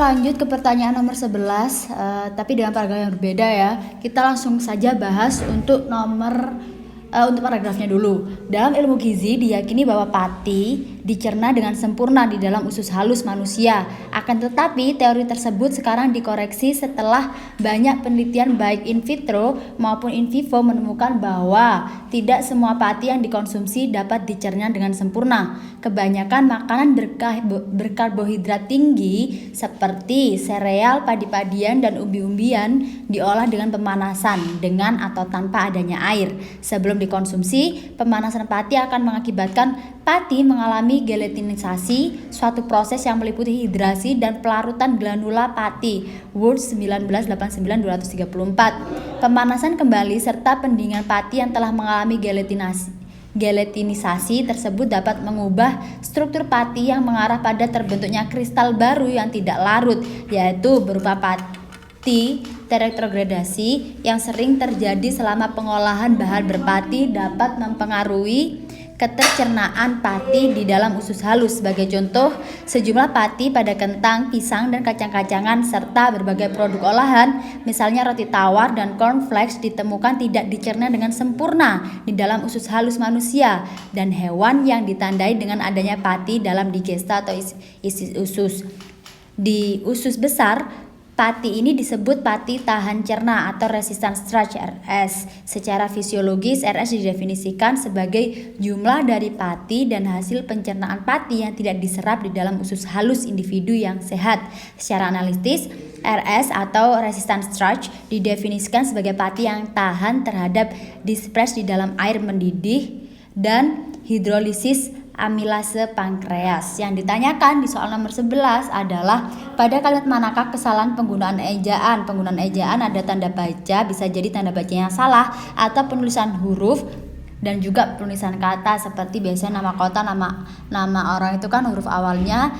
lanjut ke pertanyaan nomor 11, tapi dengan paragraf yang berbeda ya. Kita langsung saja bahas untuk paragrafnya dulu. Dalam ilmu gizi diyakini bahwa pati dicerna dengan sempurna di dalam usus halus manusia. Akan tetapi teori tersebut sekarang dikoreksi setelah banyak penelitian baik in vitro maupun in vivo menemukan bahwa tidak semua pati yang dikonsumsi dapat dicerna dengan sempurna. Kebanyakan makanan berkarbohidrat tinggi seperti sereal, padi-padian, dan umbi-umbian diolah dengan pemanasan dengan atau tanpa adanya air. Sebelum dikonsumsi, pemanasan pati akan mengakibatkan pati mengalami gelatinisasi, suatu proses yang meliputi hidrasi dan pelarutan granula pati. Wurtz 1989-234. Pemanasan kembali serta pendinginan pati yang telah mengalami gelatinisasi tersebut dapat mengubah struktur pati yang mengarah pada terbentuknya kristal baru yang tidak larut, yaitu berupa pati terretrogradasi yang sering terjadi selama pengolahan bahan berpati dapat mempengaruhi ketercernaan pati di dalam usus halus. Sebagai contoh, sejumlah pati pada kentang, pisang, dan kacang-kacangan serta berbagai produk olahan, misalnya roti tawar dan cornflakes, ditemukan tidak dicerna dengan sempurna di dalam usus halus manusia dan hewan yang ditandai dengan adanya pati dalam digesta atau isi usus. Di usus besar, pati ini disebut pati tahan cerna atau resistant starch (RS). Secara fisiologis, RS didefinisikan sebagai jumlah dari pati dan hasil pencernaan pati yang tidak diserap di dalam usus halus individu yang sehat. Secara analitis, RS atau resistant starch didefinisikan sebagai pati yang tahan terhadap dispres di dalam air mendidih dan hidrolisis amilase pankreas. Yang ditanyakan di soal nomor 11 adalah pada kalimat manakah kesalahan penggunaan ejaan? Penggunaan ejaan ada tanda baca, bisa jadi tanda baca yang salah atau penulisan huruf dan juga penulisan kata, seperti biasanya nama kota, nama orang itu kan huruf awalnya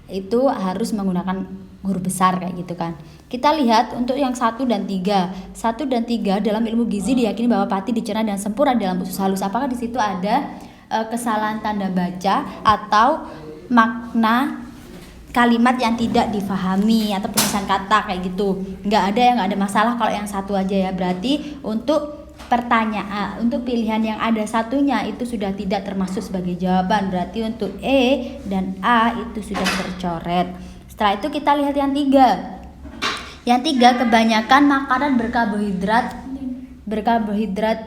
itu harus menggunakan huruf besar kayak gitu kan. Kita lihat untuk yang 1 dan 3. 1 dan 3 dalam ilmu gizi diyakini bahwa pati dicerna dengan sempurna dalam usus halus. Apakah di situ ada kesalahan tanda baca atau makna kalimat yang tidak difahami atau penulisan kata kayak gitu? Nggak ada masalah kalau yang 1 aja ya. Berarti untuk pertanyaan, untuk pilihan yang ada satunya itu sudah tidak termasuk sebagai jawaban. Berarti untuk E dan A itu sudah tercoret. Setelah itu kita lihat yang 3. Yang 3, kebanyakan makanan berkarbohidrat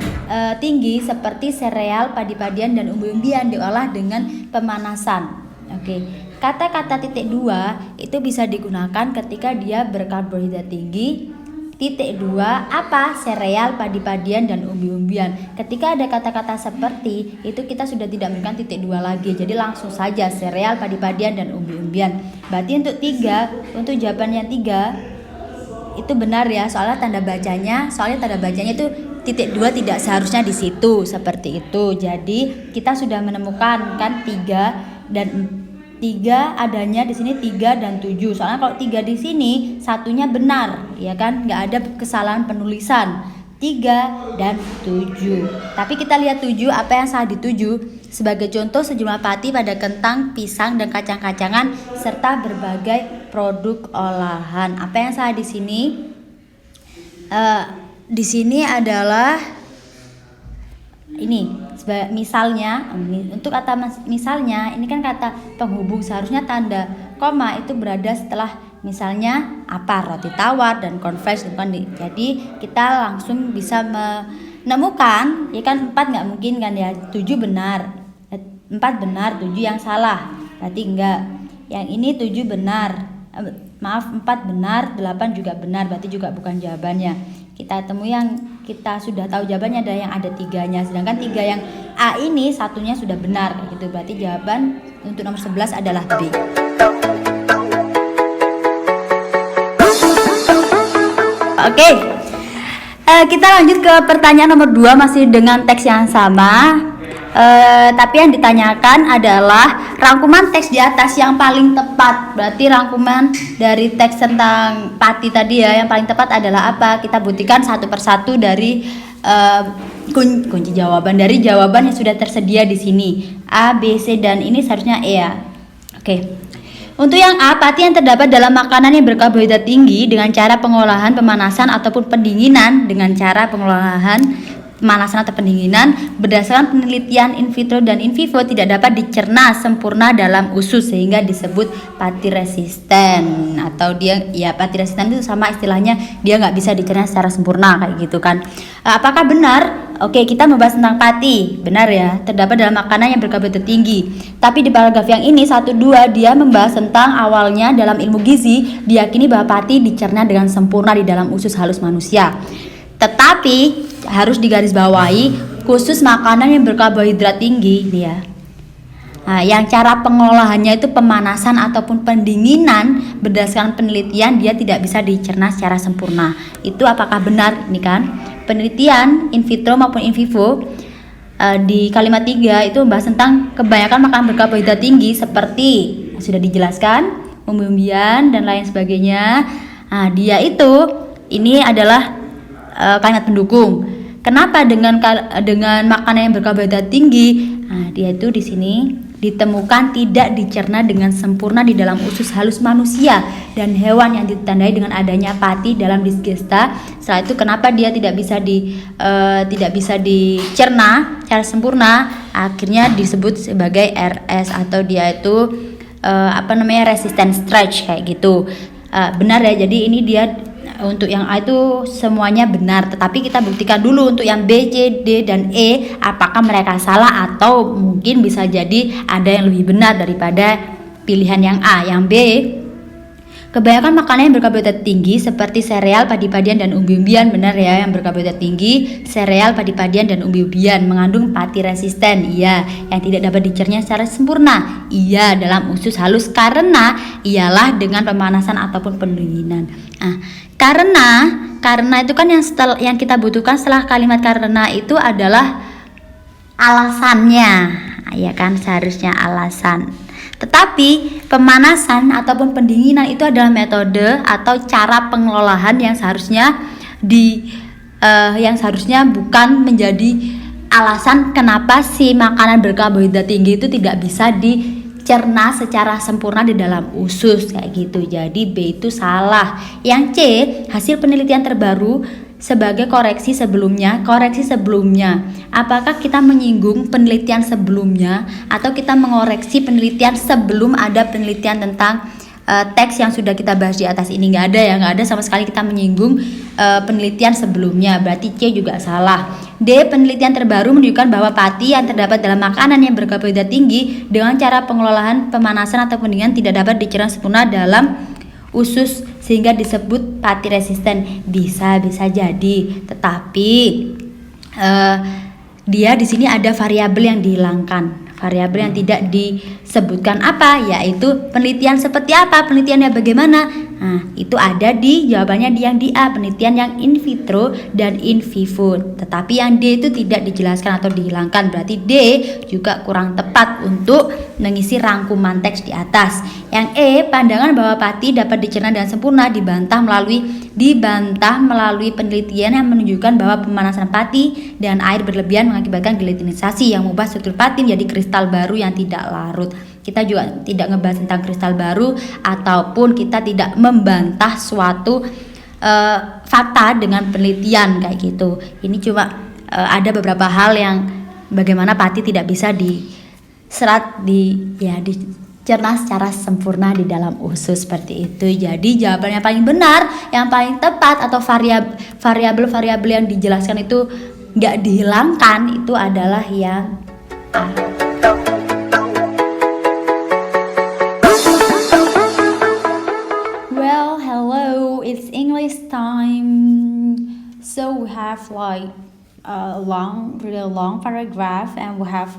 tinggi seperti sereal, padi-padian, dan umbi-umbian diolah dengan pemanasan. Oke. Kata-kata titik 2 itu bisa digunakan ketika dia berkarbohidrat tinggi. Titik 2 apa? Sereal, padi-padian, dan umbi-umbian. Ketika ada kata-kata seperti itu kita sudah tidak memberikan titik 2 lagi. Jadi langsung saja sereal, padi-padian, dan umbi-umbian. Berarti untuk jawaban yang 3 itu benar ya, soalnya tanda bacanya itu titik 2 tidak seharusnya di situ, seperti itu. Jadi kita sudah menemukan kan 3 adanya di sini 3 dan 7. Soalnya kalau 3 di sini satunya benar, ya kan? Nggak ada kesalahan penulisan. 3 dan 7. Tapi kita lihat 7, apa yang salah di 7? Sebagai contoh, sejumlah pati pada kentang, pisang, dan kacang-kacangan serta berbagai produk olahan. Apa yang salah di sini? Di sini adalah ini, misalnya, untuk kata misalnya ini kan kata penghubung, seharusnya tanda koma itu berada setelah misalnya apa, roti tawar dan cornflakes. Jadi kita langsung bisa menemukan, ya kan 4 nggak mungkin kan ya, 7 benar, 4 benar, 7 yang salah, berarti enggak. Yang ini 7 benar, 4 benar, 8 juga benar, berarti juga bukan jawabannya. Kita temui yang kita sudah tahu jawabannya ada yang ada 3-nya, sedangkan 3 yang A ini satunya sudah benar kayak gitu. Berarti jawaban untuk nomor 11 adalah B. Oke. Kita lanjut ke pertanyaan nomor 2 masih dengan teks yang sama. Tapi yang ditanyakan adalah rangkuman teks di atas yang paling tepat. Berarti rangkuman dari teks tentang pati tadi ya, yang paling tepat adalah apa? Kita buktikan satu persatu dari kunci jawaban dari jawaban yang sudah tersedia di sini. A, B, C, dan ini seharusnya E ya. Oke. Untuk yang A, pati yang terdapat dalam makanan yang berkarbohidrat tinggi dengan cara pengolahan, pemanasan ataupun pendinginan dengan cara pengolahan, pemanasan atau pendinginan berdasarkan penelitian in vitro dan in vivo tidak dapat dicerna sempurna dalam usus sehingga disebut pati resisten. Atau dia ya pati resisten itu sama istilahnya dia nggak bisa dicerna secara sempurna kayak gitu kan. Apakah benar? Oke, kita membahas tentang pati. Benar ya, terdapat dalam makanan yang berkarbohidrat tinggi. Tapi di paragraf yang ini 1-2 dia membahas tentang awalnya dalam ilmu gizi diyakini bahwa pati dicerna dengan sempurna di dalam usus halus manusia. Tetapi harus digarisbawahi khusus makanan yang berkarbohidrat tinggi nih ya. Nah, yang cara pengolahannya itu pemanasan ataupun pendinginan berdasarkan penelitian dia tidak bisa dicerna secara sempurna. Itu apakah benar ini kan? Penelitian in vitro maupun in vivo di kalimat 3 itu membahas tentang kebanyakan makanan berkarbohidrat tinggi seperti sudah dijelaskan umbi-umbian dan lain sebagainya. Nah, dia itu ini adalah kalimat pendukung. Kenapa dengan makanan yang berkarbohidrat tinggi? Nah, dia itu di sini ditemukan tidak dicerna dengan sempurna di dalam usus halus manusia dan hewan yang ditandai dengan adanya pati dalam disgesta. Setelah itu kenapa dia tidak bisa dicerna secara sempurna? Akhirnya disebut sebagai RS atau dia itu resistant starch kayak gitu. Benar ya. Jadi ini dia untuk yang A itu semuanya benar, tetapi kita buktikan dulu untuk yang B, C, D, dan E apakah mereka salah atau mungkin bisa jadi ada yang lebih benar daripada pilihan yang A. Yang B, kebanyakan makanan yang berkarbohidrat tinggi seperti sereal, padi-padian, dan umbi-umbian. Benar ya, yang berkarbohidrat tinggi, sereal, padi-padian, dan umbi-umbian mengandung pati resisten. Iya, yang tidak dapat dicerna secara sempurna. Iya, dalam usus halus karena ialah dengan pemanasan ataupun pendinginan. Karena itu kan yang kita butuhkan setelah kalimat karena itu adalah alasannya, ya kan, seharusnya alasan. Tetapi pemanasan ataupun pendinginan itu adalah metode atau cara pengelolaan yang seharusnya bukan menjadi alasan kenapa si makanan berkarbohidrat tinggi itu tidak bisa dicerna secara sempurna di dalam usus kayak gitu. Jadi B itu salah. Yang C, hasil penelitian terbaru sebagai koreksi sebelumnya. Apakah kita menyinggung penelitian sebelumnya atau kita mengoreksi penelitian sebelum ada penelitian tentang teks yang sudah kita bahas di atas ini? Nggak ada sama sekali kita menyinggung penelitian sebelumnya, berarti C juga salah. D, penelitian terbaru menunjukkan bahwa pati yang terdapat dalam makanan yang berkarbohidrat tinggi dengan cara pengelolaan, pemanasan atau pendinginan tidak dapat dicerna sempurna dalam usus sehingga disebut pati resisten. Bisa jadi, tetapi dia di sini ada variabel yang dihilangkan. Variabel yang tidak disebutkan apa, yaitu penelitian seperti apa, penelitiannya bagaimana. Nah, itu ada di jawabannya yang di A, penelitian yang in vitro dan in vivo. Tetapi yang D itu tidak dijelaskan atau dihilangkan. Berarti D juga kurang tepat untuk mengisi rangkuman teks di atas. Yang E, pandangan bahwa pati dapat dicerna dengan sempurna dibantah melalui penelitian yang menunjukkan bahwa pemanasan pati dan air berlebihan mengakibatkan gelatinisasi yang mengubah struktur pati menjadi kristal baru yang tidak larut. Kita juga tidak ngebahas tentang kristal baru ataupun kita tidak membantah suatu fakta dengan penelitian kayak gitu. Ini cuma ada beberapa hal yang bagaimana pati tidak bisa dicerna secara sempurna di dalam usus seperti itu. Jadi jawaban yang paling benar, yang paling tepat atau variabel yang dijelaskan itu nggak dihilangkan itu adalah yang A. Well, hello, it's English time. So we have like a really long paragraph and we have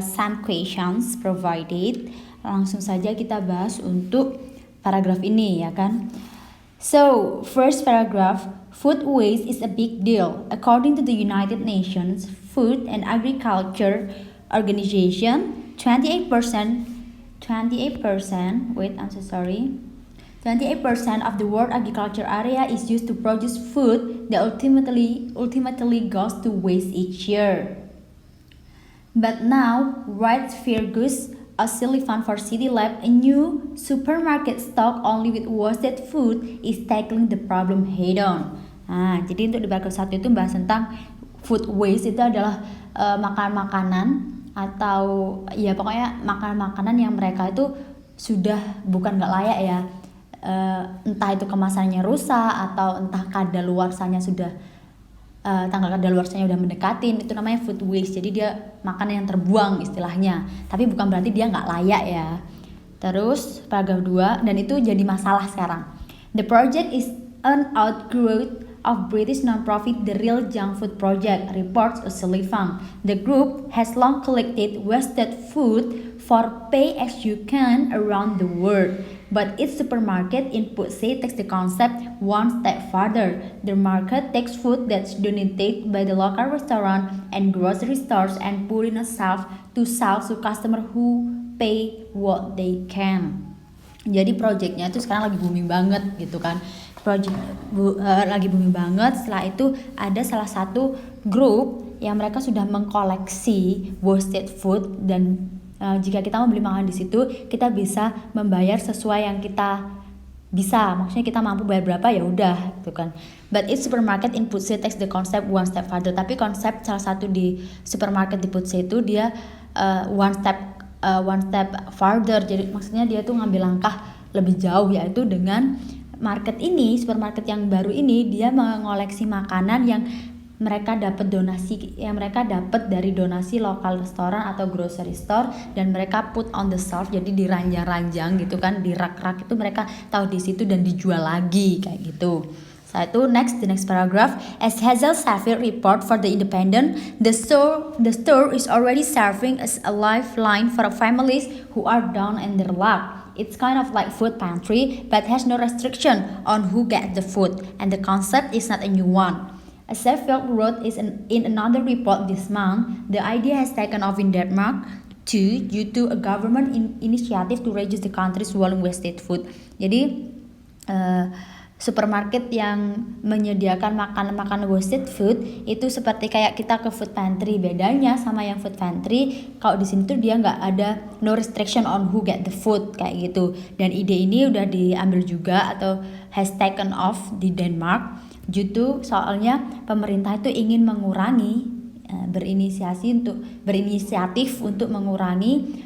some questions provided. Langsung saja kita bahas untuk paragraf ini ya kan. So, first paragraph, food waste is a big deal. According to the United Nations Food and Agriculture Organization, 28% of the world agriculture area is used to produce food that ultimately goes to waste each year. But now, writes Fergus O'Sullivan for City Lab, a new supermarket stock only with wasted food is tackling the problem head on. Nah, jadi untuk di paragraf 1 itu bahas tentang food waste. Itu adalah makanan-makanan atau ya pokoknya makanan-makanan yang mereka itu sudah bukan nggak layak ya, entah itu kemasannya rusak atau entah kadaluarsanya sudah tanggal kadaluarsanya udah mendekatin, itu namanya food waste. Jadi dia makanan yang terbuang istilahnya, tapi bukan berarti dia nggak layak ya. Terus paragraf 2, dan itu jadi masalah sekarang. The project is an outgrowth of British non-profit The Real Junk Food Project, reports O'Sullivan. The group has long collected wasted food for pay as you can around the world. But its supermarket input say takes the concept one step further. The market takes food that's donated by the local restaurant and grocery stores and put in a shelf to sell to customers who pay what they can. Jadi projectnya itu sekarang lagi booming banget gitu kan. Lagi booming banget. Setelah itu ada salah satu grup yang mereka sudah mengkoleksi wasted food, dan jika kita mau beli makanan di situ, kita bisa membayar sesuai yang kita bisa. Maksudnya kita mampu bayar berapa ya udah, gitu kan. But its supermarket in Putse takes the concept one step further. Tapi konsep salah satu di supermarket di Putse itu dia one step further. Jadi maksudnya dia tuh ngambil langkah lebih jauh, yaitu dengan market ini, supermarket yang baru ini, dia mengoleksi makanan yang mereka dapat dari donasi lokal restoran atau grocery store, dan mereka put on the shelf, jadi diranjang-ranjang gitu kan, di rak-rak itu mereka tahu di situ dan dijual lagi kayak gitu. The next paragraph. As Hazel Safir report for The Independent, the store is already serving as a lifeline for families who are down in their luck. It's kind of like food pantry, but has no restriction on who gets the food, and the concept is not a new one. As Sheffield wrote in another report this month, the idea has taken off in Denmark too, due to a government initiative to reduce the country's volume wasted food. Jadi supermarket yang menyediakan makanan wasted food itu seperti kayak kita ke food pantry. Bedanya sama yang food pantry, kalau di sini tuh dia nggak ada no restriction on who get the food kayak gitu. Dan ide ini udah diambil juga atau has taken off di Denmark. Soalnya pemerintah itu ingin mengurangi berinisiatif untuk mengurangi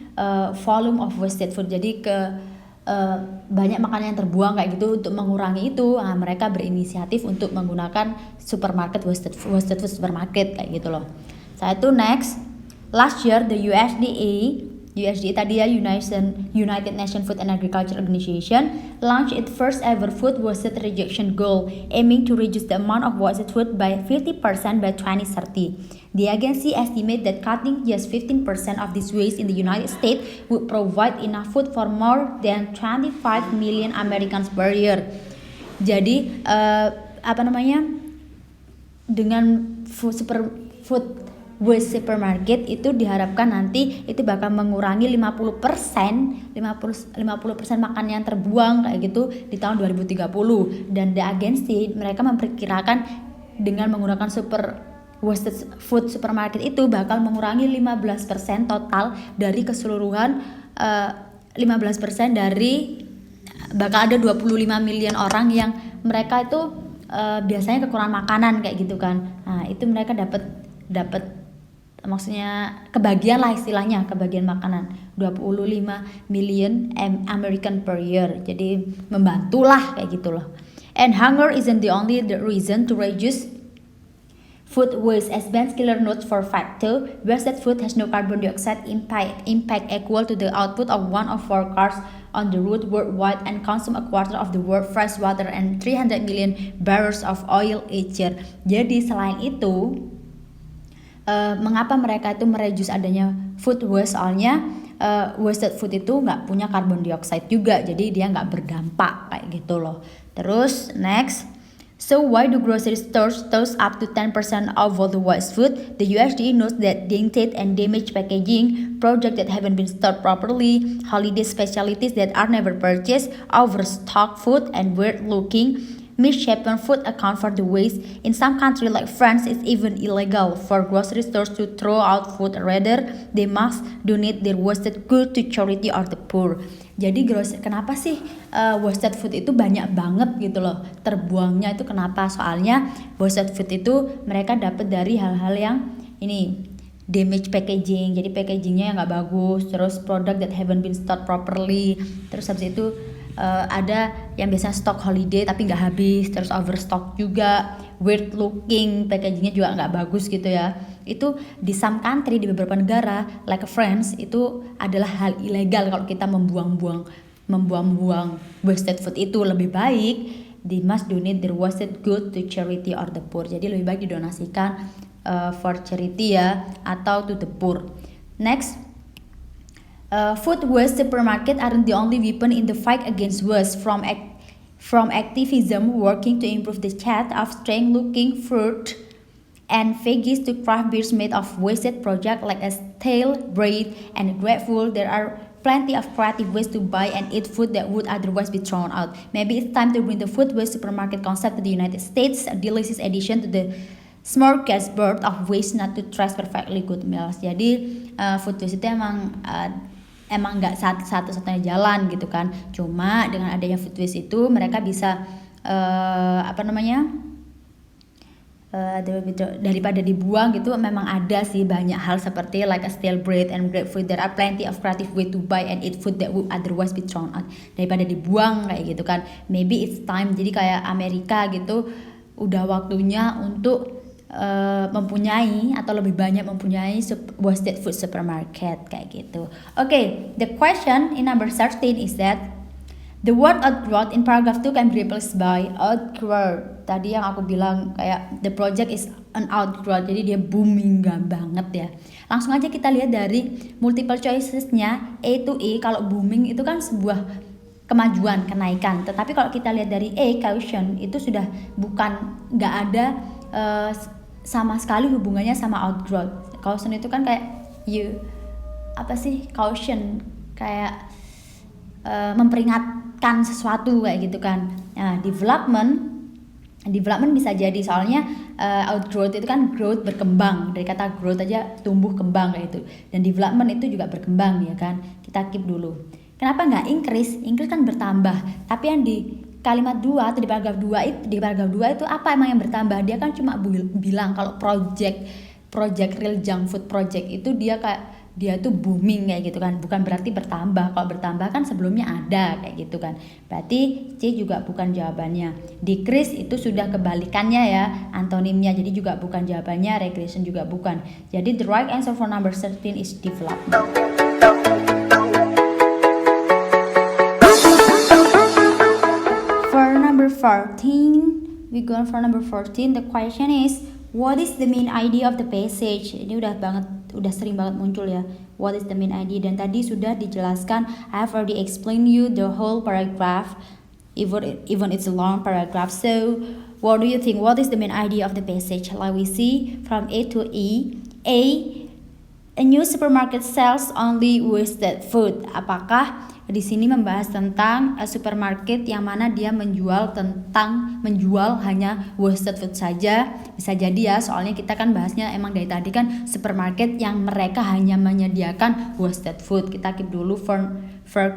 volume of wasted food. Jadi banyak makanan yang terbuang kayak gitu. Untuk mengurangi itu, mereka berinisiatif untuk menggunakan supermarket wasted food supermarket kayak gitu loh. Next, last year the USDA tadi ya, United Nations Food and Agriculture Organization, launched its first ever food waste reduction goal, aiming to reduce the amount of wasted food by 50% by 2030. The agency estimates that cutting just 15% of this waste in the United States would provide enough food for more than 25 million Americans per year. Jadi dengan food waste supermarket itu diharapkan nanti itu bakal mengurangi 50% makanan yang terbuang kayak gitu di tahun 2030. Dan the agency mereka memperkirakan dengan menggunakan wasted food supermarket itu bakal mengurangi 15% total dari keseluruhan 15% dari bakal ada 25 million orang yang mereka itu biasanya kekurangan makanan kayak gitu kan. Nah, itu mereka dapat maksudnya kebagian makanan 25 million American per year. Jadi membantulah kayak gitu loh. And hunger isn't the only reason to reduce food waste. As Ben Skiller notes for Facto, wasted food has no carbon dioxide impact equal to the output of one of 4 cars on the road worldwide and consume a quarter of the world fresh water and 300 million barrels of oil each year. Jadi selain itu, mengapa mereka itu mereduce adanya food waste? Soalnya wasted food itu nggak punya carbon dioxide juga, jadi dia nggak berdampak kayak gitu loh. Terus next, so why do grocery stores toss up to 10% of all the waste food? The USDA notes that dented and damaged packaging, products that haven't been stored properly, holiday specialties that are never purchased, overstocked food, and weird looking misshapen food account for the waste. In some countries like France, it's even illegal for grocery stores to throw out food. Rather, they must donate their wasted good to charity or the poor. Jadi kenapa sih wasted food itu banyak banget gitu loh terbuangnya itu kenapa? Soalnya wasted food itu mereka dapat dari hal-hal yang ini damage packaging, jadi packagingnya yang nggak bagus, terus product that haven't been stored properly, terus habis itu ada yang biasa stok holiday tapi nggak habis, terus overstock juga, weird looking, packagingnya juga nggak bagus gitu ya. Itu di some country, di beberapa negara like France itu adalah hal ilegal kalau kita membuang-buang wasted food itu. Lebih baik they must donate their wasted good to charity or the poor. Jadi lebih baik didonasikan for charity ya atau to the poor. Next, food waste supermarket aren't the only weapon in the fight against waste. From activism working to improve the chat of strange looking fruit and veggies to craft beers made of wasted projects like a stale bread and grapefruit, there are plenty of creative ways to buy and eat food that would otherwise be thrown out. Maybe it's time to bring the food waste supermarket concept to the United States, a delicious addition to the smorgasbord of waste not to trash perfectly good meals. Jadi food waste itu emang nggak satu-satunya jalan gitu kan. Cuma dengan adanya food waste itu mereka bisa daripada dibuang gitu. Memang ada sih banyak hal seperti like a stale bread and grapefruit. There are plenty of creative way to buy and eat food that would otherwise be thrown out. Daripada dibuang kayak gitu kan. Maybe it's time. Jadi kayak Amerika gitu udah waktunya untuk mempunyai atau lebih banyak mempunyai wasted food supermarket kayak gitu. Okay, the question in number 13 is that the word outgrowth in paragraph 2 can be replaced by outgrowth. Tadi yang aku bilang kayak the project is an outgrowth, jadi dia booming banget ya. Langsung aja kita lihat dari multiple choicesnya A to E. Kalau booming itu kan sebuah kemajuan, kenaikan. Tetapi kalau kita lihat dari A, caution, itu sudah nggak ada sama sekali hubungannya sama outgrowth. Caution itu kan kayak caution kayak memperingatkan sesuatu kayak gitu kan. Nah, development bisa jadi soalnya outgrowth itu kan growth, berkembang, dari kata growth aja tumbuh kembang kayak gitu. Dan development itu juga berkembang ya kan. Kita keep dulu. Kenapa nggak increase? Increase kan bertambah. Tapi yang di kalimat 2 atau di paragraf 2 itu apa emang yang bertambah? Dia kan cuma bilang kalau project real junk food project itu dia tuh booming kayak gitu kan. Bukan berarti bertambah. Kalau bertambah kan sebelumnya ada kayak gitu kan. Berarti C juga bukan jawabannya. Decrease itu sudah kebalikannya ya, antonimnya. Jadi juga bukan jawabannya. Regression juga bukan. Jadi the right answer for number 13 is development. Number 14, we go on for number 14. The question is, what is the main idea of the passage? Ini udah sering banget muncul ya. What is the main idea? Dan tadi sudah dijelaskan. I have already explained you the whole paragraph, even it's a long paragraph. So, what do you think? What is the main idea of the passage? Like we see from A to E. A new supermarket sells only wasted food. Apakah di sini membahas tentang supermarket yang mana dia menjual hanya wasted food saja? Bisa jadi ya, soalnya kita kan bahasnya emang dari tadi kan supermarket yang mereka hanya menyediakan wasted food. Kita keep dulu for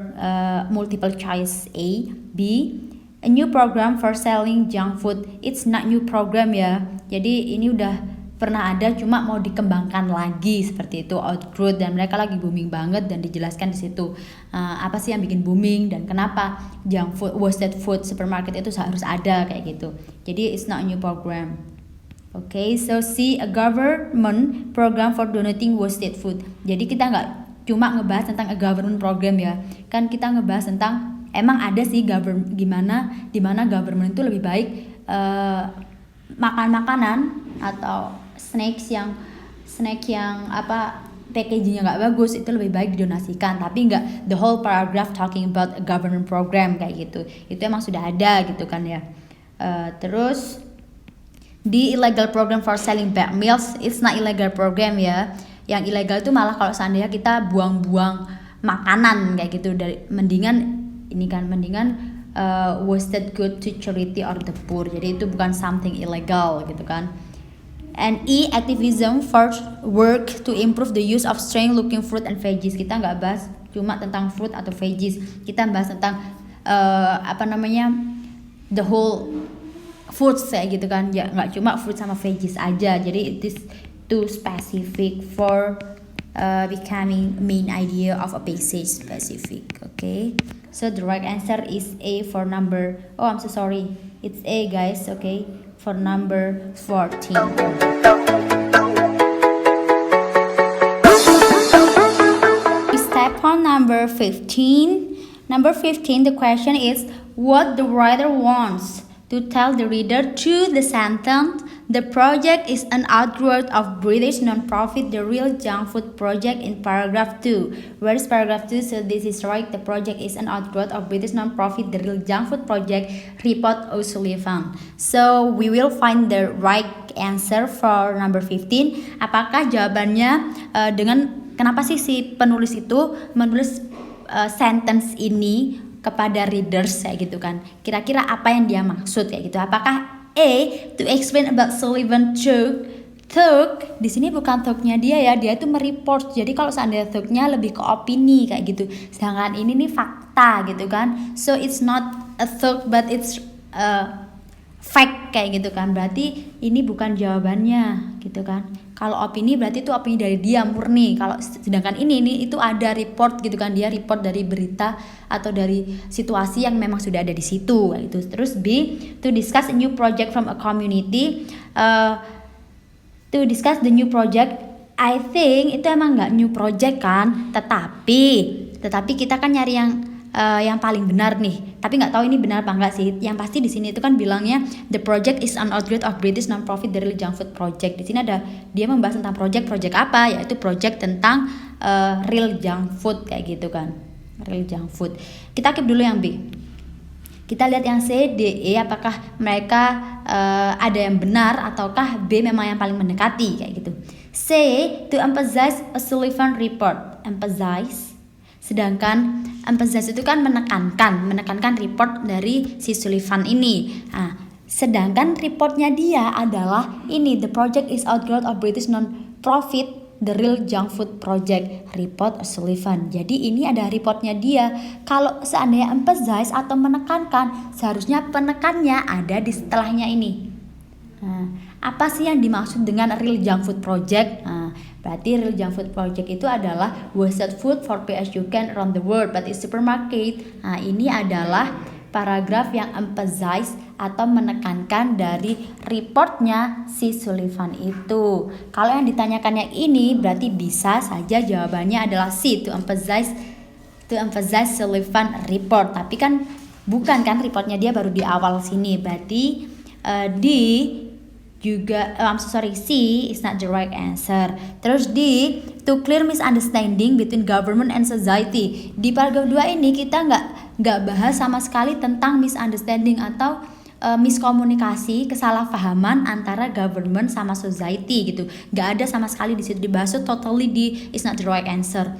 multiple choice A. B, a new program for selling junk food. It's not new program ya. Jadi ini udah pernah ada, cuma mau dikembangkan lagi seperti itu, outgrowth, dan mereka lagi booming banget dan dijelaskan di situ apa sih yang bikin booming dan kenapa junk food, wasted food supermarket itu harus ada kayak gitu. Jadi it's not a new program. Okay, so C, a government program for donating wasted food. Jadi kita nggak cuma ngebahas tentang a government program ya, kan kita ngebahas tentang emang ada sih dimana government itu lebih baik makan makanan atau snack yang packagingnya nggak bagus itu lebih baik didonasikan, tapi nggak the whole paragraph talking about a government program kayak gitu. Itu emang sudah ada gitu kan ya. Terus di illegal program for selling bad meals, it's not illegal program ya. Yang ilegal itu malah kalau seandainya kita buang-buang makanan kayak gitu, mendingan wasted good to charity or the poor. Jadi itu bukan something illegal gitu kan. And E, activism for work to improve the use of strange looking fruit and veggies. Kita nggak bahas cuma tentang fruit atau veggies, kita bahas tentang the whole foods kayak gitu kan, ya nggak cuma fruit sama veggies aja. Jadi it is too specific for becoming main idea of a passage specific. Okay, so the right answer is A for number, oh I'm so sorry, it's A guys. Okay, for number 14. Step on number 15. Number 15, the question is what the writer wants to tell the reader through the sentence. The project is an outgrowth of British non-profit The Real Junk Food Project in paragraph 2. Where is paragraph 2? So this is right. The project is an outgrowth of British non-profit The Real Junk Food Project, report O'Sullivan. So we will find the right answer for number 15. Apakah jawabannya dengan kenapa sih si penulis itu menulis sentence ini kepada readers kayak gitu kan? Kira-kira apa yang dia maksud kayak gitu? Apakah A, to explain about Sullivan thug di sini bukan thugnya dia ya, dia itu mereport. Jadi kalau seandainya thugnya lebih ke opini kayak gitu, sedangkan ini nih fakta gitu kan. So it's not a thug but it's fact kayak gitu kan. Berarti ini bukan jawabannya gitu kan. Kalau opini berarti itu opini dari dia murni. Kalau sedangkan ini itu ada report gitu kan, dia report dari berita atau dari situasi yang memang sudah ada di situ gitu. Terus B, to discuss a new project from a community. To discuss the new project, I think itu emang nggak new project kan, tetapi kita kan nyari yang paling benar nih. Tapi nggak tahu ini benar apa enggak sih. Yang pasti di sini itu kan bilangnya the project is an outgrowth of British non-profit The Real Junk Food Project. Di sini ada dia membahas tentang project apa, yaitu project tentang real junk food kayak gitu kan. Real junk food. Kita keep dulu yang B. Kita lihat yang C, D, E, apakah mereka ada yang benar ataukah B memang yang paling mendekati kayak gitu. C, to emphasize a Sullivan report. Emphasize. Sedangkan emphasize itu kan menekankan report dari si Sullivan ini. Nah, sedangkan reportnya dia adalah ini, the project is outgrowth of British non-profit The Real Junk Food Project, report Sullivan. Jadi ini ada reportnya dia. Kalau seandainya emphasize atau menekankan, seharusnya penekannya ada di setelahnya ini. Nah, apa sih yang dimaksud dengan Real Junk Food Project? Nah, berarti Real Junk Food Project itu adalah wasted food for pay as you can around the world but in supermarket. Nah, ini adalah paragraf yang emphasize atau menekankan dari reportnya si Sullivan itu. Kalau yang ditanyakan yang ini berarti bisa saja jawabannya adalah C, to emphasize Sullivan report. Tapi kan bukan kan, reportnya dia baru di awal sini. Berarti D juga C is not the right answer. Terus D, to clear misunderstanding between government and society. Di paragraf 2 ini kita nggak bahas sama sekali tentang misunderstanding atau miskomunikasi, kesalahpahaman antara government sama society gitu. Nggak ada sama sekali di situ dibahas. So totally D is not the right answer.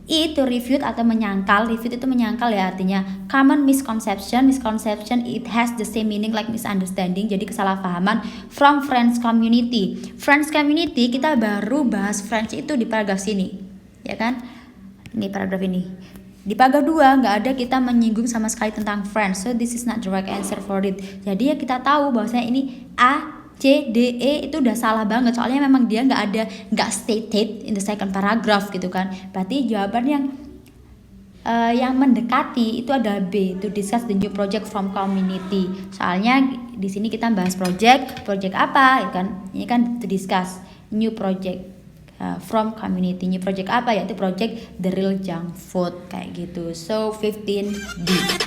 E, to refute atau menyangkal. Refute itu menyangkal ya, artinya common misconception it has the same meaning like misunderstanding. Jadi kesalahpahaman from French community. French community kita baru bahas French itu di paragraf sini, ya kan? Ini paragraf ini. Di paragraf 2 nggak ada kita menyinggung sama sekali tentang French. So this is not the right answer for it. Jadi ya kita tahu bahwasanya ini A, C, D, E itu udah salah banget. Soalnya memang dia nggak stated in the second paragraph gitu kan. Berarti jawaban yang mendekati itu adalah B, to discuss the new project from community. Soalnya di sini kita bahas project apa ya kan? Ini kan to discuss new project from community. New project apa? Yaitu project The Real Junk Food kayak gitu. So 15D.